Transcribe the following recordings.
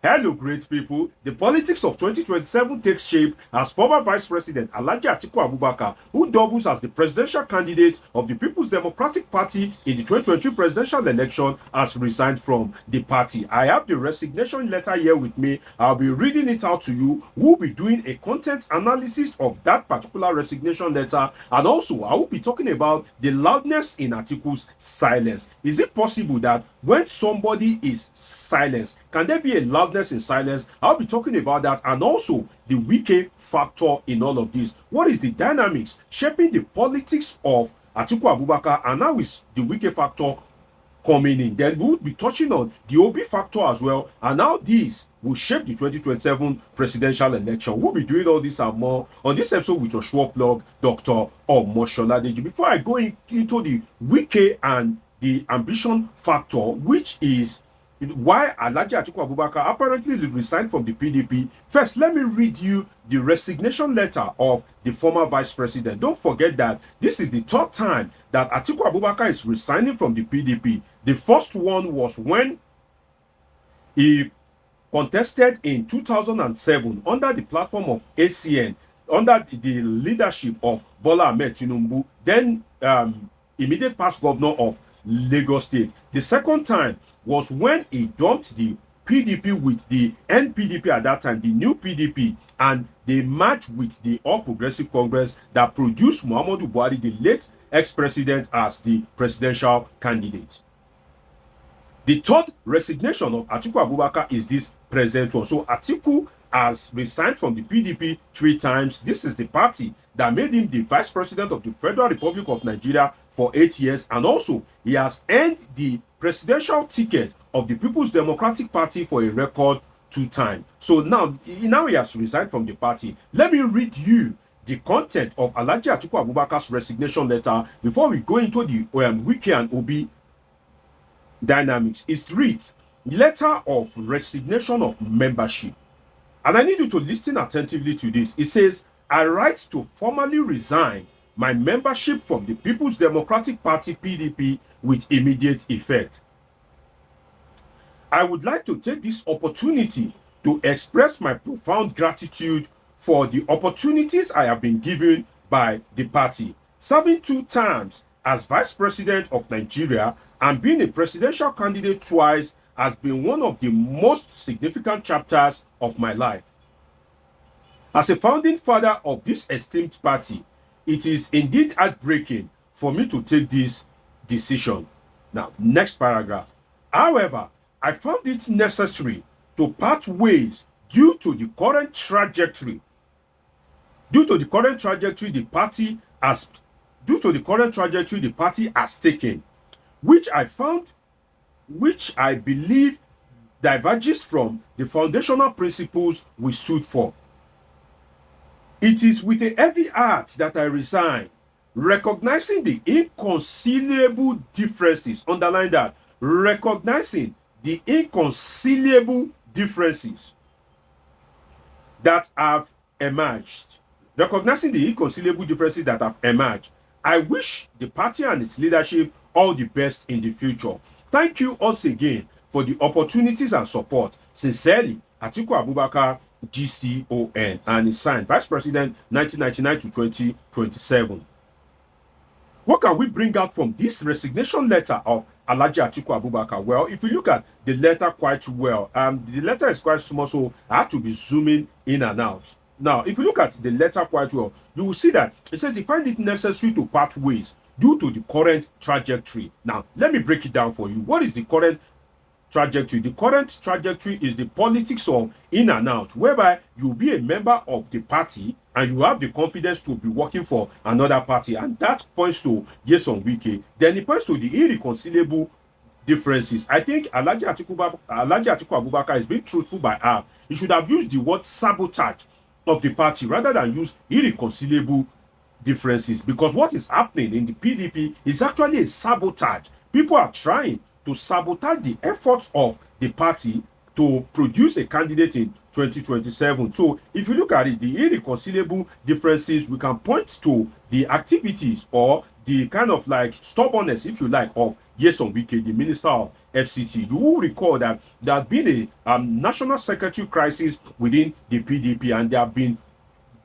Hello, great people. The politics of 2027 takes shape as former Vice President Atiku Abubakar, who doubles as the presidential candidate of the People's Democratic Party in the 2023 presidential election, has resigned from the party. I have the resignation letter here with me. I'll be reading it out to you. We'll be doing a content analysis of that particular resignation letter, and also I will be talking about the loudness in Atiku's silence. Is it possible that when somebody is silenced, can there be a loudness in silence? I'll be talking about that, and also the Wike factor in all of this. What is the dynamics shaping the politics of Atiku Abubakar, and how is the Wike factor coming in? Then we'll be touching on the Obi factor as well, and how these will shape the 2027 presidential election. We'll be doing all this and more on this episode with your sure plug, Dr. Omoshola. Before I go into the Wike and the ambition factor, which is why Atiku Abubakar apparently resigned from the PDP. First, let me read you the resignation letter of the former vice president. Don't forget that this is the third time that Atiku Abubakar is resigning from the PDP. The first one was when he contested in 2007 under the platform of ACN, under the leadership of Bola Ahmed Tinubu, then immediate past governor of Lagos State. The second time was when he dumped the PDP with the NPDP at that time, the new PDP, and they merged with the All Progressive Congress that produced Muhammadu Buhari, the late ex-president, as the presidential candidate. The third resignation of Atiku Abubakar is this present one. So Atiku has resigned from the PDP 3 times. This is the party that made him the vice president of the Federal Republic of Nigeria for 8 years, and also he has earned the presidential ticket of the People's Democratic Party for a record 2 times. So now he has resigned from the party. Let me read you the content of Atiku Abubakar's resignation letter before we go into the Wike and Obi dynamics. It reads, letter of resignation of membership. And I need you to listen attentively to this. It says, I write to formally resign my membership from the People's Democratic Party PDP with immediate effect. I would like to take this opportunity to express my profound gratitude for the opportunities I have been given by the party. Serving 2 terms as Vice President of Nigeria and being a presidential candidate twice has been one of the most significant chapters of my life. As a founding father of this esteemed party, it is indeed heartbreaking for me to take this decision. Now, next paragraph. However, I found it necessary to part ways due to the current trajectory. The party has taken, which I believe diverges from the foundational principles we stood for. It is with a heavy heart that I resign, recognizing the inconciliable differences, underline that, recognizing the inconciliable differences that have emerged. I wish the party and its leadership all the best in the future. Thank you once again for the opportunities and support. Sincerely, Atiku Abubakar, GCON, and is signed Vice President 1999 to 2027. What can we bring out from this resignation letter of Atiku Abubakar? Well, if you look at the letter quite well, the letter is quite small, so I had to be zooming in and out. Now, if you look at the letter quite well, you will see that it says he find it necessary to part ways due to the current trajectory. Now, let me break it down for you. What is the current trajectory? The current trajectory is the politics of in and out, whereby you'll be a member of the party and you have the confidence to be working for another party, and that points to yes on Wike. Then it points to the irreconcilable differences. I think Atiku Abubakar is being truthful by half. He should have used the word sabotage of the party rather than use irreconcilable differences, because what is happening in the PDP is actually a sabotage. People are trying to sabotage the efforts of the party to produce a candidate in 2027. So if you look at it, the irreconcilable differences, we can point to the activities or the kind of like stubbornness, if you like, of Nyesom Wike, the Minister of FCT. You will recall that there has been a national secretary crisis within the PDP, and there have been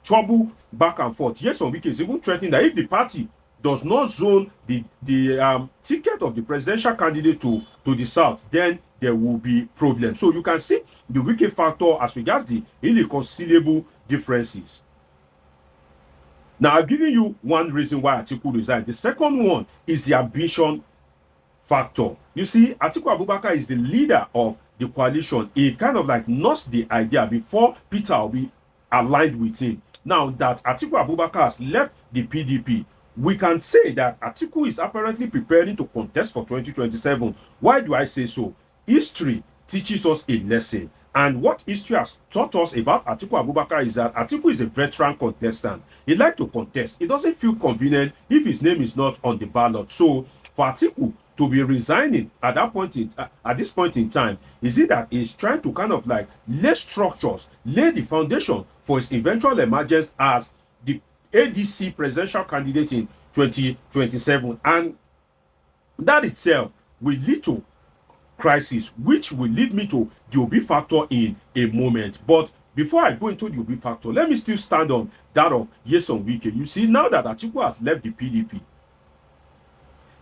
trouble back and forth. Nyesom Wike is even threatening that if the party does not zone the ticket of the presidential candidate to the south, then there will be problems. So you can see the Wike factor as regards the irreconcilable differences. Now, I've given you one reason why Atiku resigned. The second one is the ambition factor. You see, Atiku Abubakar is the leader of the coalition. He kind of like nursed the idea before Peter Obi aligned with him. Now that Atiku Abubakar has left the PDP, we can say that Atiku is apparently preparing to contest for 2027. Why do I say so? History teaches us a lesson. And what history has taught us about Atiku Abubakar is that Atiku is a veteran contestant. He likes to contest. It doesn't feel convenient if his name is not on the ballot. So for Atiku to be resigning at this point in time, is it that he's trying to kind of like lay structures, lay the foundation for his eventual emergence as the ADC presidential candidate in 2027, and that itself will lead to crisis, which will lead me to the Obi factor in a moment. But before I go into the Obi factor, let me still stand on that of Nyesom Wike. You see, now that Atiku has left the PDP,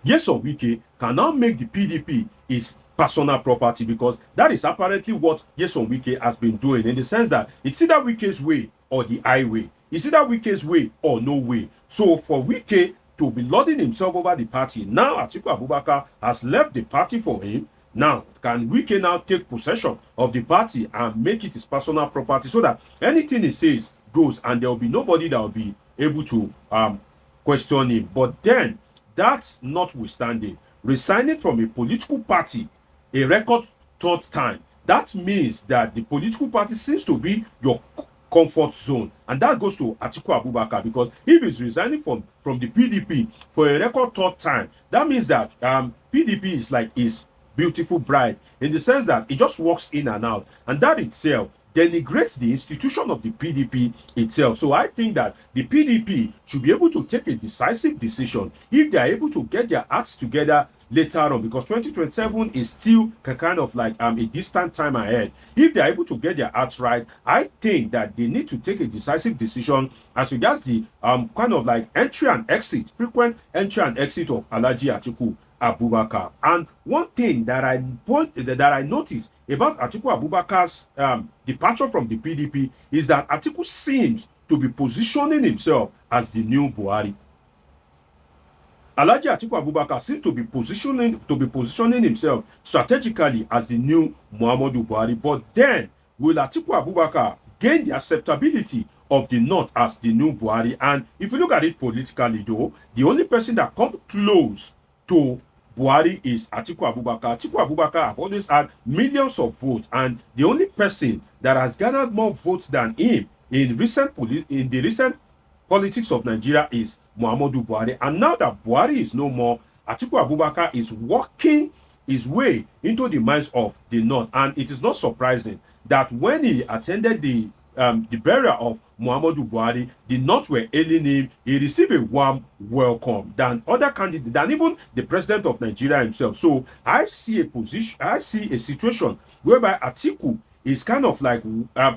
Nyesom Wike can now make the PDP his personal property, because that is apparently what Nyesom Wike has been doing, in the sense that it's either Wike's way or the highway. It's either Wike's way or no way. So for Wike to be lording himself over the party, now Atiku Abubakar has left the party for him. Now, can Wike now take possession of the party and make it his personal property, so that anything he says goes, and there will be nobody that will be able to question him? But then, that's notwithstanding, resigning from a political party a record third time, that means that the political party seems to be your comfort zone, and that goes to Atiku Abubakar, because if he's resigning from the PDP for a record third time, that means that PDP is like his beautiful bride, in the sense that it just walks in and out, and that itself denigrates the institution of the PDP itself. So I think that the PDP should be able to take a decisive decision if they are able to get their acts together later on, because 2027 is still kind of like a distant time ahead. If they are able to get their acts right, I think that they need to take a decisive decision as regards the kind of like frequent entry and exit of Alhaji Atiku Abubakar. And one thing that I noticed about Atiku Abubakar's departure from the PDP is that Atiku seems to be positioning himself as the new Buhari. Alhaji Atiku Abubakar seems to be positioning himself strategically as the new Muhammadu Buhari. But then, will Atiku Abubakar gain the acceptability of the North as the new Buhari? And if you look at it politically, though, the only person that comes close to Buhari is Atiku Abubakar. Atiku Abubakar have always had millions of votes, and the only person that has garnered more votes than him in the recent politics of Nigeria is Muhammadu Buhari. And now that Buhari is no more, Atiku Abubakar is working his way into the minds of the North. And it is not surprising that when he attended the burial of Muhammadu Buhari, the North were hailing him. He received a warm welcome than other candidates, than even the president of Nigeria himself. So I see a situation whereby Atiku is kind of like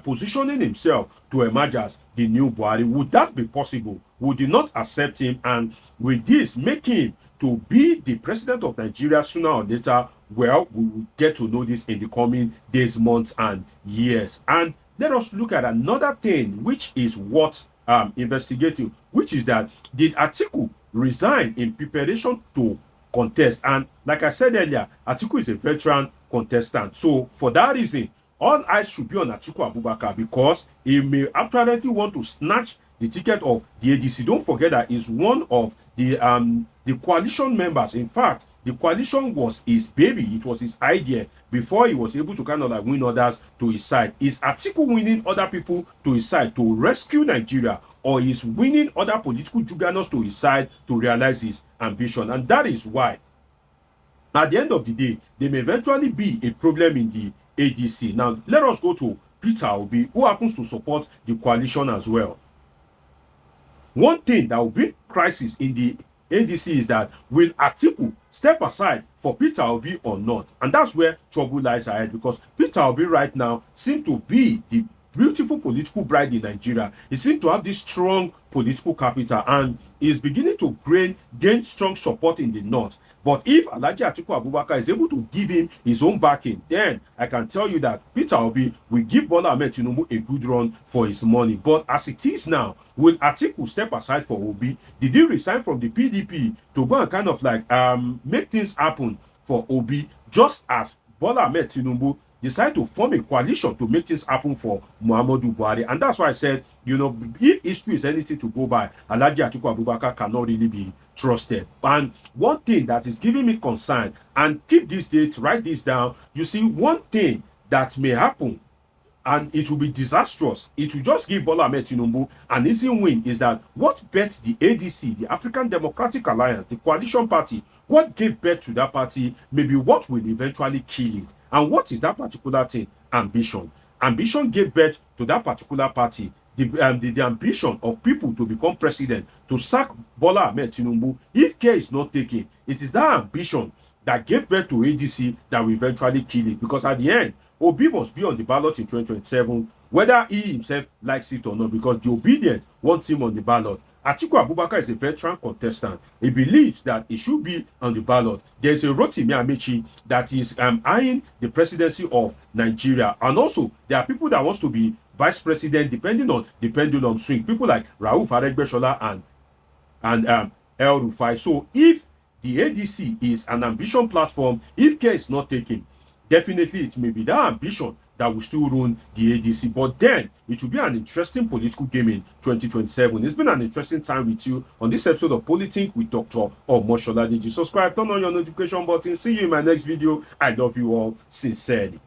positioning himself to emerge as the new Buhari. Would that be possible? Would you not accept him, and with this make him to be the president of Nigeria sooner or later? Well, we will get to know this in the coming days, months, and years. And let us look at another thing, which is what investigating, which is that did Atiku resign in preparation to contest? And like I said earlier, Atiku is a veteran contestant. So for that reason, all eyes should be on Atiku Abubakar, because he may apparently want to snatch the ticket of the ADC. Don't forget that he's one of the coalition members. In fact, the coalition was his baby. It was his idea before he was able to kind of like win others to his side. Is Atiku winning other people to his side to rescue Nigeria, or is winning other political juggernauts to his side to realize his ambition? And that is why, at the end of the day, there may eventually be a problem in the ADC. Now, let us go to Peter Obi, who happens to support the coalition as well. One thing that will bring crisis in the ADC is that will Atiku step aside for Peter Obi or not? And that's where trouble lies ahead, because Peter Obi right now seems to be the beautiful political bride in Nigeria. He seems to have this strong political capital and is beginning to gain strong support in the north. But if Alhaji Atiku Abubakar is able to give him his own backing, then I can tell you that Peter Obi will give Bola Ahmed Tinubu a good run for his money. But as it is now, will Atiku step aside for Obi? Did he resign from the PDP to go and kind of like make things happen for Obi, just as Bola Ahmed Tinubu decide to form a coalition to make things happen for Muhammadu Buhari? And that's why I said, you know, if history is anything to go by, Alhaji Atiku Abubakar cannot really be trusted. And one thing that is giving me concern, and keep this date, write this down, you see, one thing that may happen, and it will be disastrous, it will just give Bola Ahmed Tinubu an easy win, is that what bet the ADC, the African Democratic Alliance, the coalition party, what gave birth to that party may be what will eventually kill it. And what is that particular thing? Ambition. Ambition gave birth to that particular party. The ambition of people to become president, to sack Bola Ahmed Tinubu. If care is not taken, it is that ambition that gave birth to ADC that will eventually kill it. Because at the end, Obi must be on the ballot in 2027, whether he himself likes it or not, because the obedient wants him on the ballot. Atiku Abubakar is a veteran contestant. He believes that he should be on the ballot. There's a Rotimi Amechi that is eyeing the presidency of Nigeria. And also, there are people that wants to be vice president depending on the pendulum swing. People like Rauf Aregbesola and El Rufai. So if the ADC is an ambition platform, if care is not taken, definitely it may be that ambition that will still run the ADC. But then it will be an interesting political game in 2027. It's been an interesting time with you on this episode of Politics with Dr. Omoshola. Did you subscribe? Turn on your notification button. See you in my next video. I love you all sincerely.